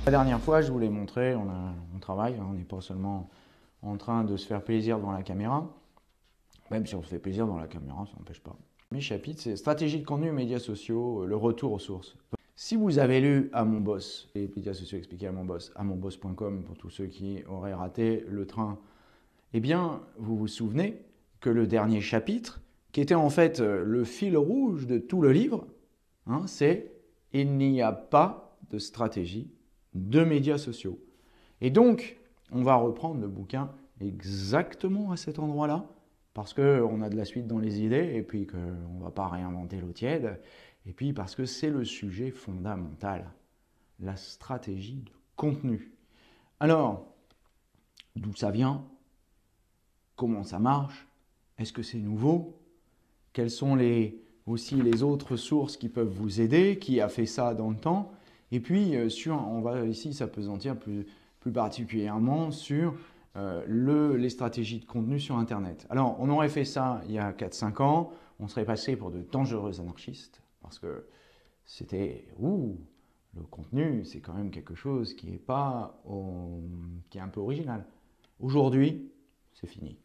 La dernière fois, je vous l'ai montré, on travaille, on n'est pas seulement en train de se faire plaisir devant la caméra, même si on se fait plaisir devant la caméra, ça n'empêche pas. Mes chapitres, c'est stratégie de contenu, médias sociaux, le retour aux sources. Si vous avez lu À mon boss, les médias sociaux expliqués à monboss.com pour tous ceux qui auraient raté le train, eh bien, vous vous souvenez que le dernier chapitre, qui était en fait le fil rouge de tout le livre, c'est « Il n'y a pas de stratégie de médias sociaux ». Et donc, on va reprendre le bouquin exactement à cet endroit-là, parce qu'on a de la suite dans les idées, et puis qu'on ne va pas réinventer l'eau tiède, et puis parce que c'est le sujet fondamental, la stratégie de contenu. Alors, d'où ça vient? Comment ça marche? Est-ce que c'est nouveau? Quelles sont aussi les autres sources qui peuvent vous aider? Qui a fait ça dans le temps? Et puis, on va ici s'appesantir plus particulièrement sur les stratégies de contenu sur Internet. Alors, on aurait fait ça il y a 4-5 ans, on serait passé pour de dangereux anarchistes, parce que c'était, le contenu, c'est quand même quelque chose qui est un peu original. Aujourd'hui, c'est fini.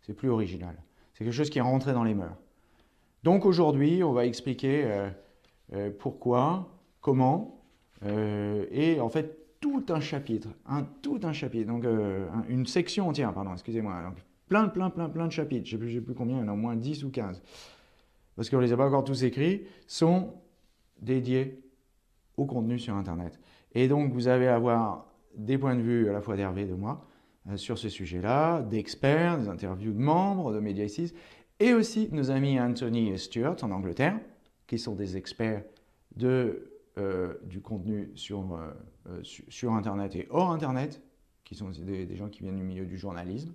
C'est plus original. C'est quelque chose qui est rentré dans les mœurs. Donc aujourd'hui, on va expliquer pourquoi, comment, et en fait tout un chapitre, donc une section entière, pardon, excusez-moi, donc plein de chapitres, je sais plus combien, il y en a au moins 10 ou 15, parce qu'on ne les a pas encore tous écrits, sont dédiés au contenu sur Internet. Et donc vous allez avoir des points de vue à la fois d'Hervé et de moi, sur ce sujet-là, d'experts, des interviews de membres de Mediasis, et aussi nos amis Anthony et Stuart en Angleterre, qui sont des experts du contenu sur Internet et hors Internet, qui sont des gens qui viennent du milieu du journalisme,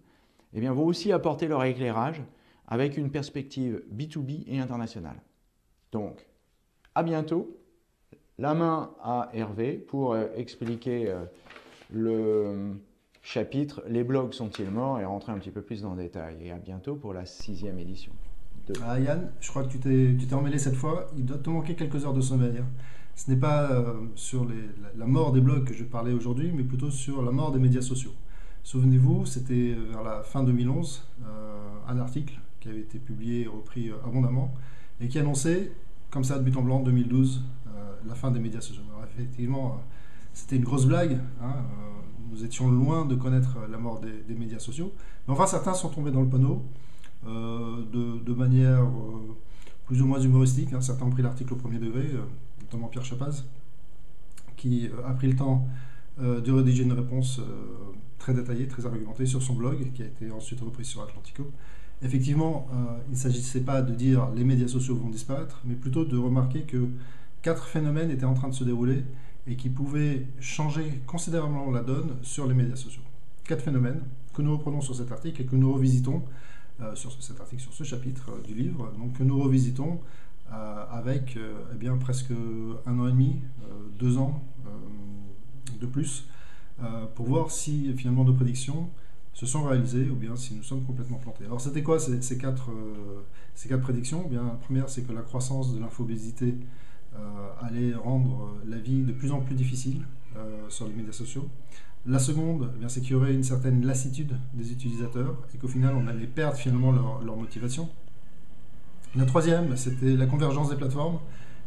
eh bien, vont aussi apporter leur éclairage avec une perspective B2B et internationale. Donc, à bientôt. La main à Hervé pour expliquer le chapitre « Les blogs sont-ils morts ?» et rentrer un petit peu plus dans le détail. Et à bientôt pour la 6e édition. Yann, je crois que tu t'es emmêlé cette fois. Il doit te manquer quelques heures de sommeil. Ce n'est pas sur la mort des blogs que je parlais aujourd'hui, mais plutôt sur la mort des médias sociaux. Souvenez-vous, c'était vers la fin 2011, un article qui avait été publié et repris abondamment, et qui annonçait, comme ça de but en blanc, 2012, la fin des médias sociaux. Alors, effectivement, c'était une grosse blague. Nous étions loin de connaître la mort des médias sociaux. Mais enfin, certains sont tombés dans le panneau de manière plus ou moins humoristique. Certains ont pris l'article au premier degré, notamment Pierre Chapaz, qui a pris le temps de rédiger une réponse très détaillée, très argumentée sur son blog, qui a été ensuite reprise sur Atlantico. Effectivement, il ne s'agissait pas de dire les médias sociaux vont disparaître, mais plutôt de remarquer que 4 phénomènes étaient en train de se dérouler et qui pouvaient changer considérablement la donne sur les médias sociaux. 4 phénomènes que nous reprenons sur cet article et que nous revisitons sur cet article, sur ce chapitre du livre, donc que nous revisitons avec presque 1 an et demi, 2 ans de plus, pour voir si finalement nos prédictions se sont réalisées ou bien si nous sommes complètement plantés. Alors c'était quoi ces quatre prédictions? Eh bien, la première, c'est que la croissance de l'infobésité allait rendre la vie de plus en plus difficile sur les médias sociaux. La seconde, eh bien, c'est qu'il y aurait une certaine lassitude des utilisateurs et qu'au final, on allait perdre finalement leur motivation. La troisième, c'était la convergence des plateformes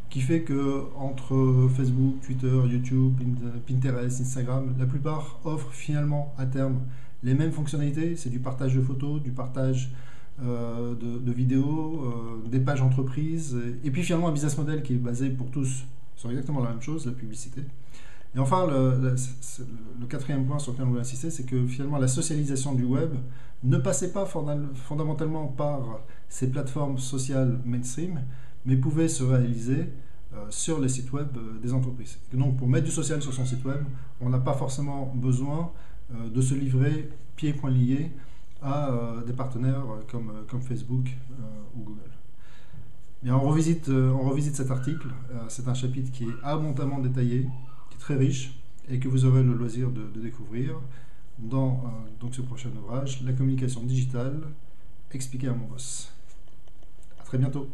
qui fait que entre Facebook, Twitter, YouTube, Pinterest, Instagram, la plupart offrent finalement à terme les mêmes fonctionnalités. C'est du partage de photos, du partage de vidéos, des pages entreprises, et puis finalement un business model qui est basé pour tous sur exactement la même chose, la publicité. Et enfin, le quatrième point sur lequel on veut insister, c'est que finalement la socialisation du web ne passait pas fondamentalement par ces plateformes sociales mainstream, mais pouvait se réaliser sur les sites web des entreprises. Et donc pour mettre du social sur son site web, on n'a pas forcément besoin de se livrer pieds et poings liés à des partenaires comme Facebook ou Google. Bien, on revisite cet article. C'est un chapitre qui est abondamment détaillé, qui est très riche et que vous aurez le loisir de découvrir dans donc ce prochain ouvrage, La communication digitale, expliquée à mon boss. À très bientôt.